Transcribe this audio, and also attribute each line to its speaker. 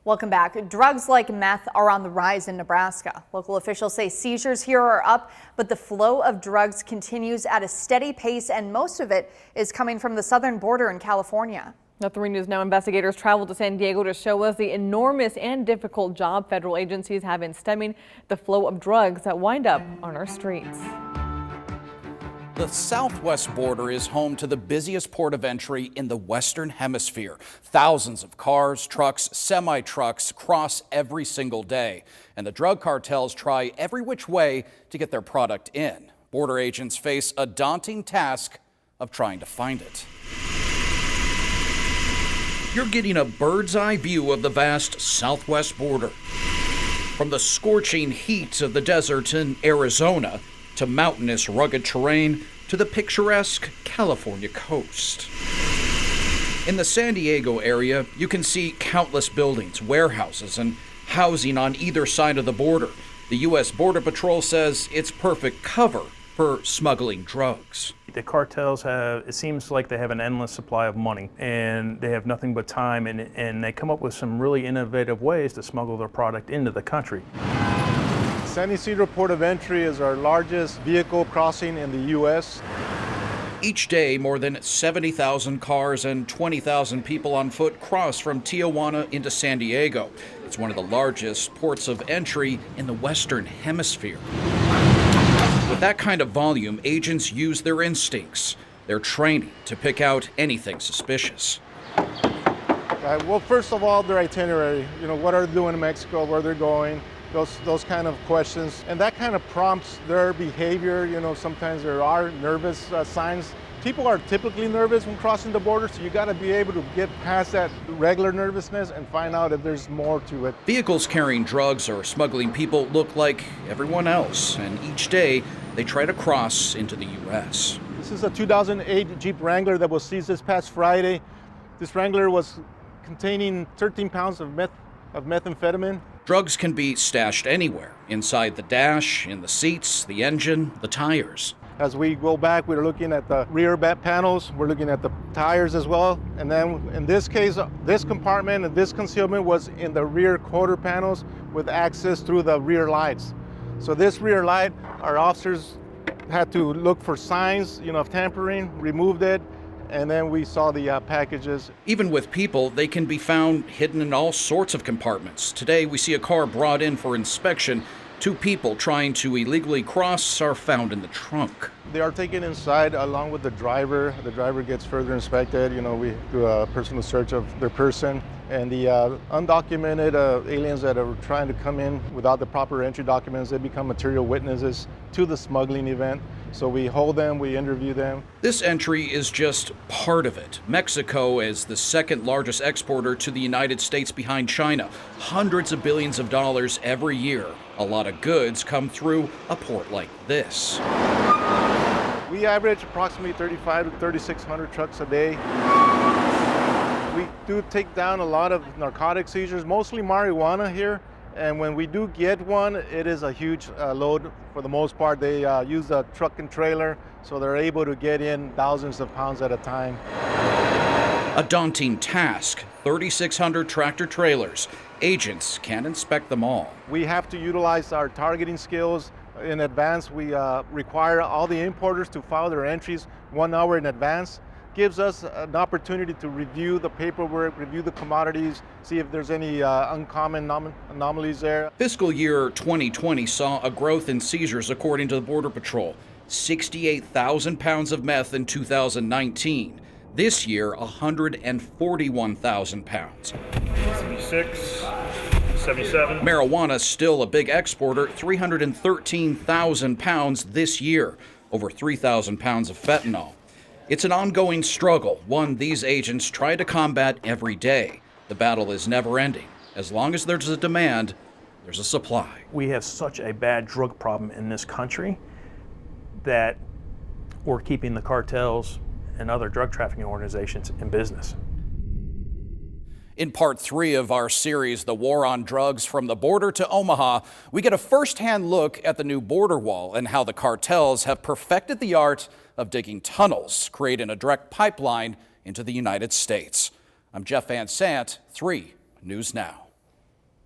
Speaker 1: Welcome back. Drugs like meth are on the rise in Nebraska. Local officials say seizures here are up, but the flow of drugs continues at a steady pace, and most of it is coming from the southern border in California.
Speaker 2: At 3 News Now, investigators traveled to San Diego to show us the enormous and difficult job federal agencies have in stemming the flow of drugs that wind up on our streets.
Speaker 3: The southwest border is home to the busiest port of entry in the Western Hemisphere. Thousands of cars, trucks, semi-trucks cross every single day, and the drug cartels try every which way to get their product in. Border agents face a daunting task of trying to find it. You're getting a bird's eye view of the vast southwest border. From the scorching heat of the desert in Arizona to mountainous, rugged terrain, to the picturesque California coast. In the San Diego area, you can see countless buildings, warehouses, and housing on either side of the border. The U.S. Border Patrol says it's perfect cover for smuggling drugs.
Speaker 4: The cartels it seems like they have an endless supply of money, and they have nothing but time, and they come up with some really innovative ways to smuggle their product into the country.
Speaker 5: San Ysidro Port of Entry is our largest vehicle crossing in the U.S.
Speaker 3: Each day, more than 70,000 cars and 20,000 people on foot cross from Tijuana into San Diego. It's one of the largest ports of entry in the Western Hemisphere. With that kind of volume, agents use their instincts, their training to pick out anything suspicious.
Speaker 5: Well, first of all, their itinerary. What are they doing in Mexico, where they're going, those kind of questions. And that kind of prompts their behavior. Sometimes there are nervous signs. People are typically nervous when crossing the border, so you got to be able to get past that regular nervousness and find out if there's more to it.
Speaker 3: Vehicles carrying drugs or smuggling people look like everyone else, and each day they try to cross into the U.S.
Speaker 5: This is a 2008 Jeep Wrangler that was seized this past Friday. This Wrangler was containing 13 pounds of methamphetamine.
Speaker 3: Drugs can be stashed anywhere, inside the dash, in the seats, the engine, the tires.
Speaker 5: As we go back, we're looking at the rear panels, we're looking at the tires as well. And then in this case, this compartment and this concealment was in the rear quarter panels with access through the rear lights. So this rear light, our officers had to look for signs, of tampering, removed it, and then we saw the packages.
Speaker 3: Even with people, they can be found hidden in all sorts of compartments. Today, we see a car brought in for inspection. 2 people trying to illegally cross are found in the trunk.
Speaker 5: They are taken inside along with the driver. The driver gets further inspected. We do a personal search of their person. And the undocumented aliens that are trying to come in without the proper entry documents, they become material witnesses to the smuggling event. So we hold them, we interview them.
Speaker 3: This entry is just part of it. Mexico is the second largest exporter to the United States behind China. Hundreds of billions of dollars every year. A lot of goods come through a port like this.
Speaker 5: We average approximately 3,500 to 3,600 trucks a day. We do take down a lot of narcotic seizures, mostly marijuana here. And when we do get one, it is a huge load. For the most part, they use a truck and trailer, so they're able to get in thousands of pounds at a time.
Speaker 3: A daunting task, 3,600 tractor trailers. Agents can't inspect them all.
Speaker 5: We have to utilize our targeting skills in advance. We require all the importers to file their entries 1 hour in advance. Gives us an opportunity to review the paperwork, review the commodities, see if there's any uncommon anomalies there.
Speaker 3: Fiscal year 2020 saw a growth in seizures according to the Border Patrol. 68,000 pounds of meth in 2019. This year, 141,000 pounds.
Speaker 4: 76, 77.
Speaker 3: Marijuana still a big exporter, 313,000 pounds this year. Over 3,000 pounds of fentanyl. It's an ongoing struggle, one these agents try to combat every day. The battle is never ending. As long as there's a demand, there's a supply.
Speaker 4: We have such a bad drug problem in this country that we're keeping the cartels and other drug trafficking organizations in business.
Speaker 3: In part 3 of our series, The War on Drugs from the Border to Omaha, we get a first-hand look at the new border wall and how the cartels have perfected the art of digging tunnels, creating a direct pipeline into the United States. I'm Jeff Van Sant, 3 News Now.